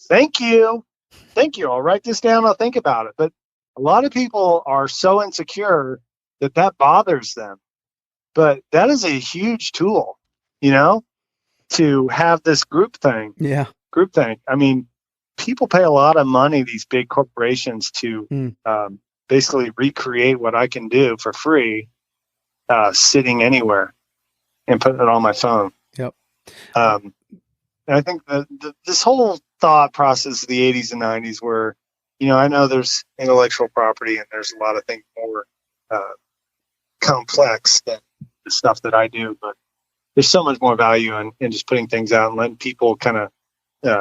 C: "Thank you. Thank you. I'll write this down. I'll think about it." But a lot of people are so insecure that bothers them. But that is a huge tool, to have this group thing.
A: Yeah.
C: Group thing. I mean, people pay a lot of money, these big corporations, to basically recreate what I can do for free, sitting anywhere and putting it on my phone.
A: Yep.
C: And I think this whole thought process of the 80s and 90s where, I know there's intellectual property and there's a lot of things more complex than the stuff that I do, but there's so much more value in just putting things out and letting people kind of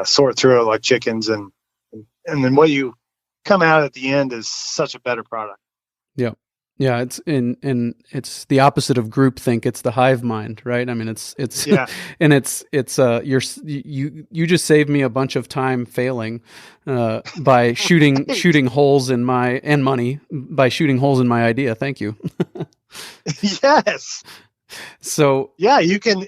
C: sort through it like chickens, and then what you come out at the end is such a better product.
A: Yeah. Yeah, it's it's the opposite of groupthink. It's the hive mind, right? I mean, it's
C: yeah.
A: And it's you just saved me a bunch of time failing by shooting holes in my and money by shooting holes in my idea. Thank you.
C: Yes.
A: So
C: yeah, you can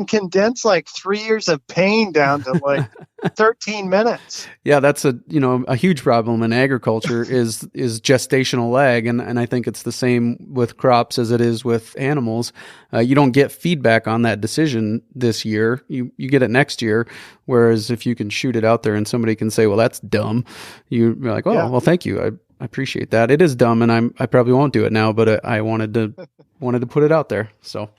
C: condense like 3 years of pain down to like 13 minutes.
A: Yeah, that's a huge problem in agriculture is gestational lag, and I think it's the same with crops as it is with animals. You don't get feedback on that decision this year. You get it next year. Whereas if you can shoot it out there and somebody can say, "Well, that's dumb," you're like, "Oh, well, thank you. I appreciate that. It is dumb, and I probably won't do it now, but I wanted to put it out there." So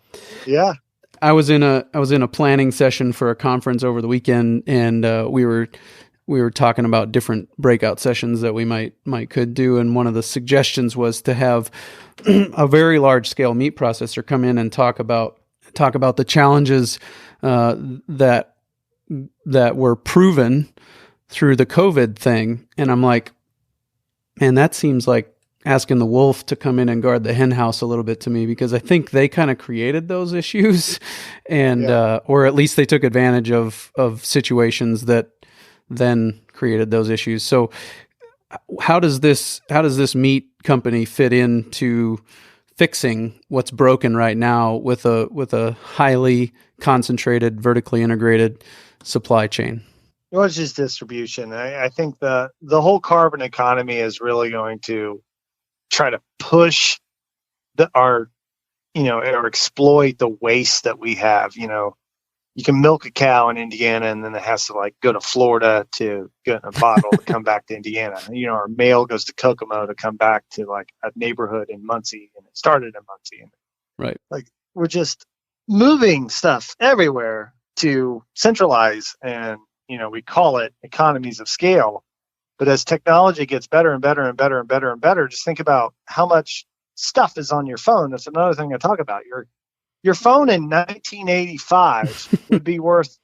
C: yeah.
A: I was in a planning session for a conference over the weekend, and we were talking about different breakout sessions that we could do, and one of the suggestions was to have a very large scale meat processor come in and talk about the challenges that were proven through the COVID thing. And I'm like, man, that seems like asking the wolf to come in and guard the hen house a little bit to me, because I think they kind of created those issues, and or at least they took advantage of situations that then created those issues. So how does this meat company fit into fixing what's broken right now with a highly concentrated, vertically integrated supply chain?
C: Well, it's just distribution. I think the whole carbon economy is really going to try to push or exploit the waste that we have. You can milk a cow in Indiana, and then it has to go to Florida to get in a bottle to come back to Indiana. Our mail goes to Kokomo to come back to a neighborhood in Muncie, and it started in Muncie.
A: Right.
C: We're just moving stuff everywhere to centralize, and we call it economies of scale. But as technology gets better and better and better and better and better, just think about how much stuff is on your phone. That's another thing I talk about. Your phone in 1985 would be worth,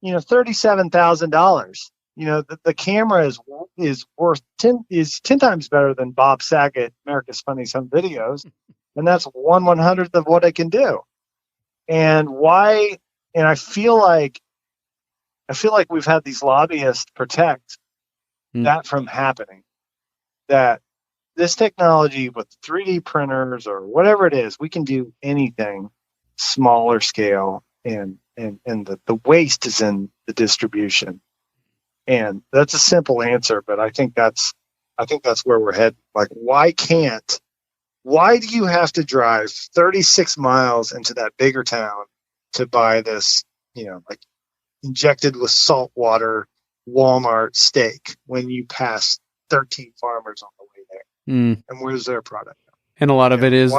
C: $37,000. The camera is worth 10 times better than Bob Saget, America's Funniest Home Videos, and that's 1/100th of what it can do. And why? And I feel like we've had these lobbyists protect that from happening. That this technology with 3D printers or whatever it is, we can do anything smaller scale, and the waste is in the distribution. And that's a simple answer, but I think that's where we're headed. Why do you have to drive 36 miles into that bigger town to buy this, injected with salt water Walmart steak when you pass 13 farmers on the way there? And where's their product?
A: And a lot of it is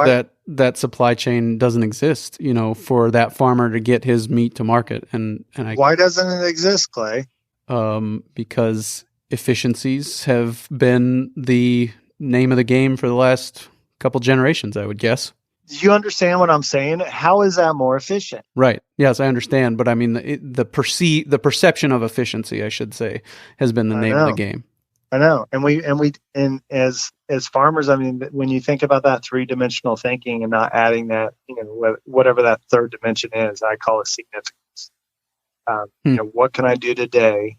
A: that supply chain doesn't exist, for that farmer to get his meat to market.
C: Why doesn't it exist, Clay?
A: Because efficiencies have been the name of the game for the last couple generations, I would guess.
C: Do you understand what I'm saying? How is that more efficient?
A: Right. Yes, I understand. But I mean, the perception of efficiency, I should say, has been the name of the game.
C: I know. And as farmers, I mean, when you think about that 3-dimensional thinking and not adding that, whatever that third dimension is, I call it significance. What can I do today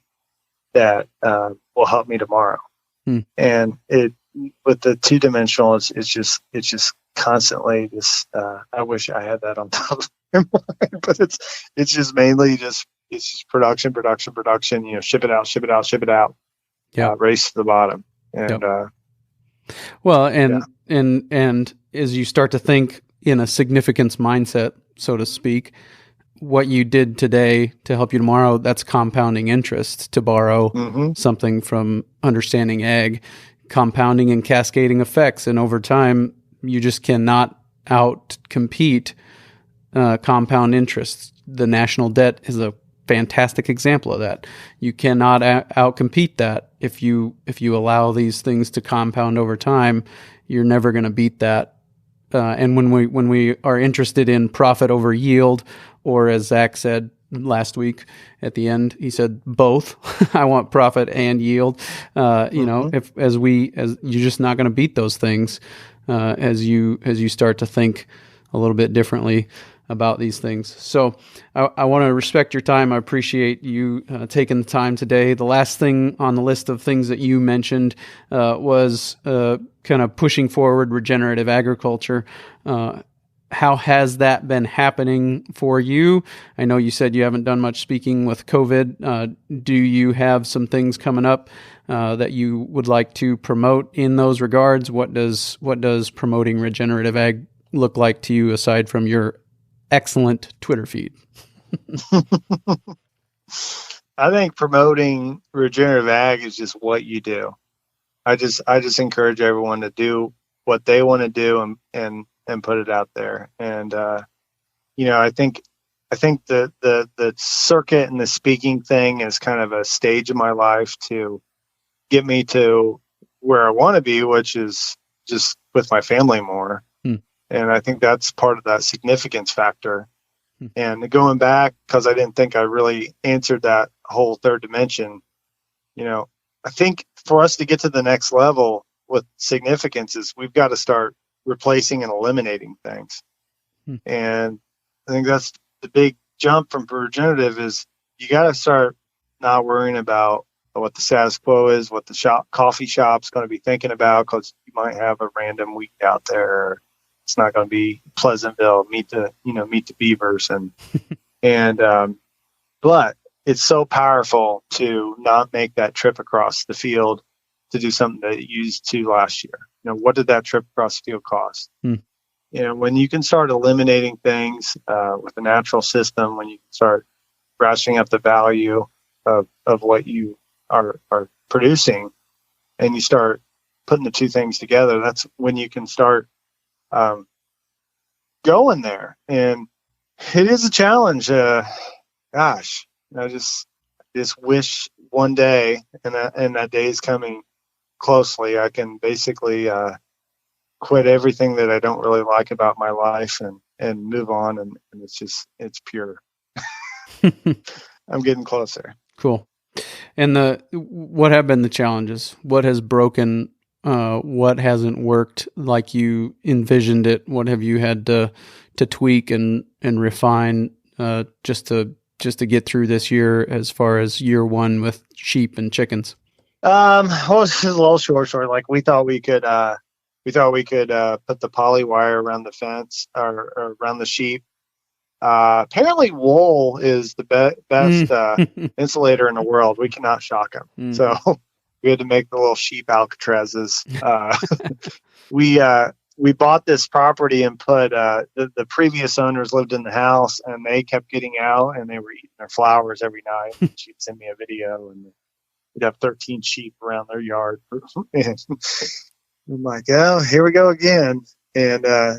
C: that will help me tomorrow? And it, with the 2-dimensional, it's just constantly this, I wish I had that on top of my mind, but it's just mainly it's just production, ship it out, race to the bottom. And,
A: well, and as you start to think in a significance mindset, so to speak, what you did today to help you tomorrow, that's compounding interest, to borrow something from understanding ag, compounding and cascading effects. And over time, you just cannot out-compete compound interest. The national debt is a fantastic example of that. You cannot out-compete that. If you allow these things to compound over time, you're never going to beat that. And when we are interested in profit over yield, or as Zach said last week at the end, he said both. I want profit and yield. You know, as you're just not going to beat those things as you start to think a little bit differently about these things. So I want to respect your time. I appreciate you taking the time today. The last thing on the list of things that you mentioned was kind of pushing forward regenerative agriculture. How has that been happening for you? I know you said you haven't done much speaking with COVID. Do you have some things coming up that you would like to promote in those regards? What does promoting regenerative ag look like to you aside from your excellent Twitter feed?
C: I think promoting regenerative ag is just what you do. I just encourage everyone to do what they want to do and put it out there. And I think the circuit and the speaking thing is kind of a stage of my life to get me to where I want to be, which is just with my family more. And I think that's part of that significance factor. And going back, because I didn't think I really answered that whole third dimension, I think for us to get to the next level with significance is we've got to start replacing and eliminating things. And I think that's the big jump from regenerative is you got to start not worrying about what the status quo is, what the coffee shop's going to be thinking about, because you might have a random week out there. It's not going to be Pleasantville, meet the beavers but it's so powerful to not make that trip across the field to do something that you used to last year. What did that trip across the field cost? When you can start eliminating things with the natural system, when you can start ratcheting up the value of what you are producing, and you start putting the two things together, that's when you can start going there. And it is a challenge. Gosh, I just wish one day, and that day is coming closely, I can basically quit everything that I don't really like about my life and move on. And it's pure. I'm getting closer.
A: Cool. And what have been the challenges? What has broken? What hasn't worked like you envisioned it? What have you had to tweak and refine just to get through this year as far as year one with sheep and chickens?
C: Well, this is a little short. Like we thought we could put the poly wire around the fence or around the sheep. Apparently wool is the best insulator in the world. We cannot shock them. So we had to make the little sheep Alcatrazes. We bought this property and put the previous owners lived in the house, and they kept getting out and they were eating their flowers every night. And she'd send me a video, and we'd have 13 sheep around their yard. And I'm like, oh, here we go again. And I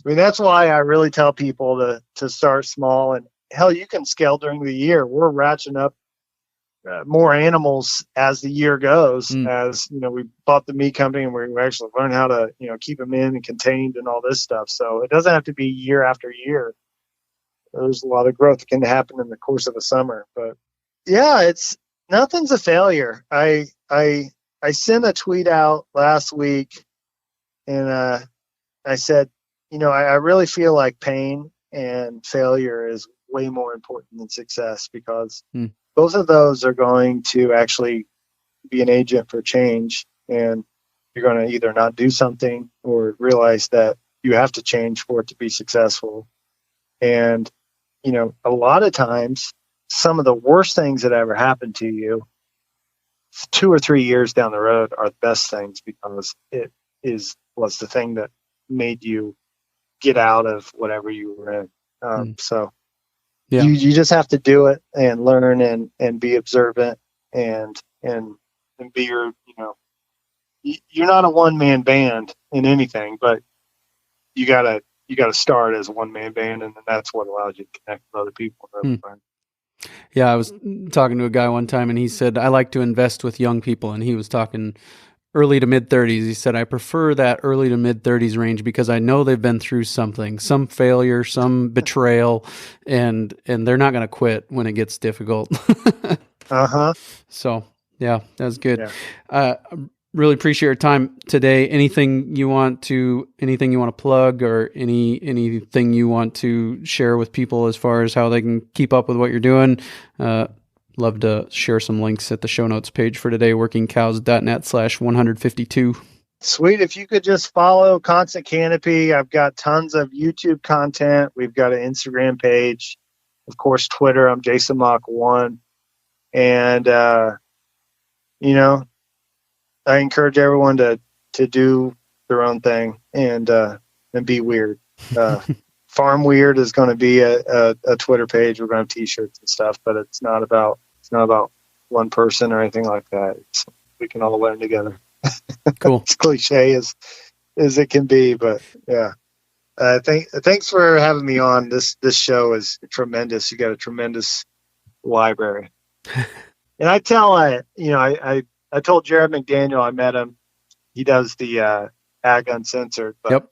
C: mean, that's why I really tell people to start small. And hell, you can scale during the year. We're ratcheting up more animals as the year goes. As we bought the meat company, and we actually learn how to keep them in and contained and all this stuff. So it doesn't have to be year after year. There's a lot of growth that can happen in the course of a summer. But yeah, nothing's a failure. I sent a tweet out last week, and I said, I really feel like pain and failure is way more important than success, because both of those are going to actually be an agent for change, and you're going to either not do something or realize that you have to change for it to be successful. And, a lot of times, some of the worst things that ever happened to you 2 or 3 years down the road are the best things, because it was the thing that made you get out of whatever you were in. So
A: Yeah.
C: you just have to do it and learn and be observant and be you're not a one-man band in anything, but you gotta start as a one-man band, and then that's what allows you to connect with other people and other friends.
A: Yeah, I was talking to a guy one time, and he said, I like to invest with young people, and he was talking early to mid-30s. He said, I prefer that early to mid-30s range because I know they've been through something, some failure, some betrayal, and they're not going to quit when it gets difficult. So, yeah, that's good.
C: Yeah.
A: Really appreciate your time today. Anything you want to plug, or anything you want to share with people as far as how they can keep up with what you're doing? Love to share some links at the show notes page for today, workingcows.net/152.
C: Sweet. If you could just follow Constant Canopy. I've got tons of YouTube content. We've got an Instagram page, of course, Twitter. I'm Jason Mauck 1. And, I encourage everyone to do their own thing and be weird. Farm Weird is going to be a Twitter page. We're going to have T-shirts and stuff, but it's not about one person or anything like that. We can all learn together.
A: Cool.
C: It's cliche as it can be, but yeah. Thanks for having me on. This show is tremendous. You got a tremendous library. And I tell I told Jared McDaniel, I met him. He does the Ag Uncensored. But
A: Yep.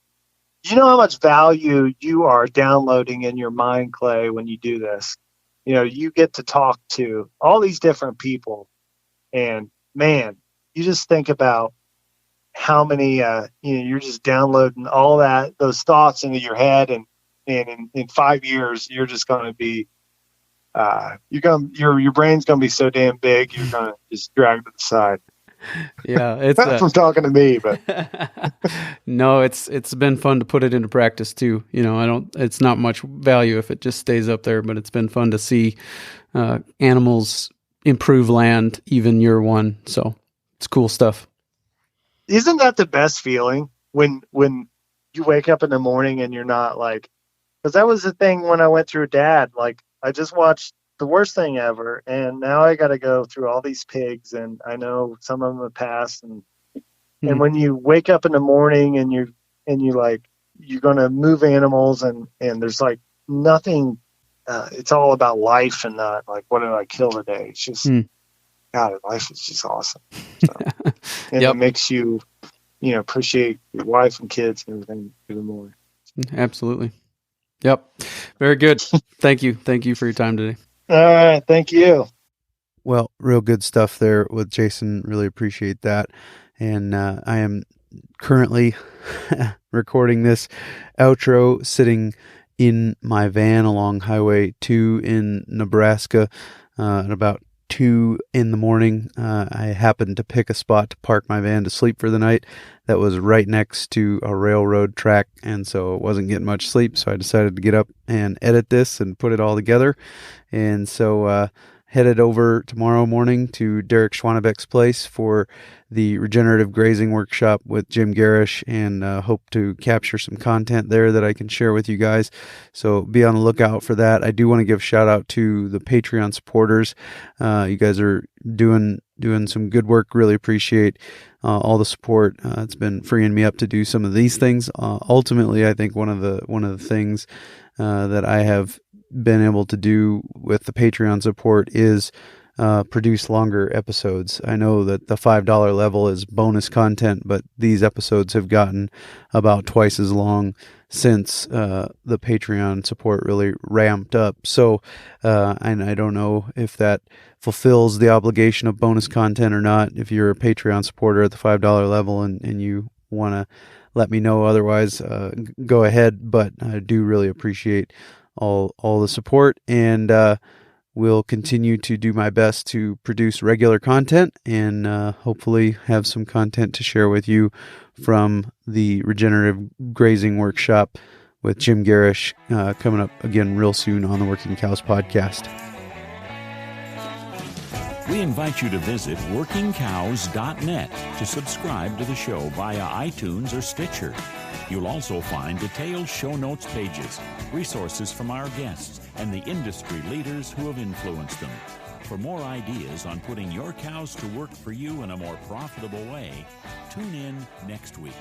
C: You know how much value you are downloading in your mind, Clay, when you do this. You get to talk to all these different people. And, man, you just think about how many, you're just downloading all those thoughts into your head. And in 5 years, you're just going to be, your brain's going to be so damn big, you're going to just drag to the side.
A: Yeah, it's
C: from talking to me, but
A: no, it's been fun to put it into practice too. It's not much value if it just stays up there, but it's been fun to see animals improve land even year one. So it's cool stuff.
C: Isn't that the best feeling when you wake up in the morning and you're not like, because that was the thing when I went through Dad, like I just watched the worst thing ever, and now I got to go through all these pigs, and I know some of them have passed, and when you wake up in the morning and you like you're gonna move animals, and there's like nothing, it's all about life and not like what did I kill today. It's just God, life is just awesome. So, and
A: Yep.
C: It makes you appreciate your wife and kids and everything even more.
A: Absolutely. Yep. Very good. Thank you for your time today.
C: All right. Thank you.
A: Well, real good stuff there with Jason. Really appreciate that. And I am currently recording this outro sitting in my van along Highway 2 in Nebraska at about 2 in the morning. I happened to pick a spot to park my van to sleep for the night that was right next to a railroad track, and so it wasn't getting much sleep, so I decided to get up and edit this and put it all together. And so headed over tomorrow morning to Derek Schwanebeck's place for the regenerative grazing workshop with Jim Garish, and hope to capture some content there that I can share with you guys. So be on the lookout for that. I do want to give a shout out to the Patreon supporters. You guys are doing some good work. Really appreciate all the support. It's been freeing me up to do some of these things. Ultimately, I think one of the things that I have been able to do with the Patreon support is produce longer episodes. I know that the $5 level is bonus content, but these episodes have gotten about twice as long since the Patreon support really ramped up. So, and I don't know if that fulfills the obligation of bonus content or not. If you're a Patreon supporter at the $5 level and you want to let me know otherwise, go ahead. But I do really appreciate all the support, and will continue to do my best to produce regular content and hopefully have some content to share with you from the regenerative grazing workshop with Jim Garish coming up again real soon on the Working Cows podcast.
B: We invite you to visit workingcows.net to subscribe to the show via iTunes or Stitcher. You'll also find detailed show notes pages, resources from our guests, and the industry leaders who have influenced them. For more ideas on putting your cows to work for you in a more profitable way, tune in next week.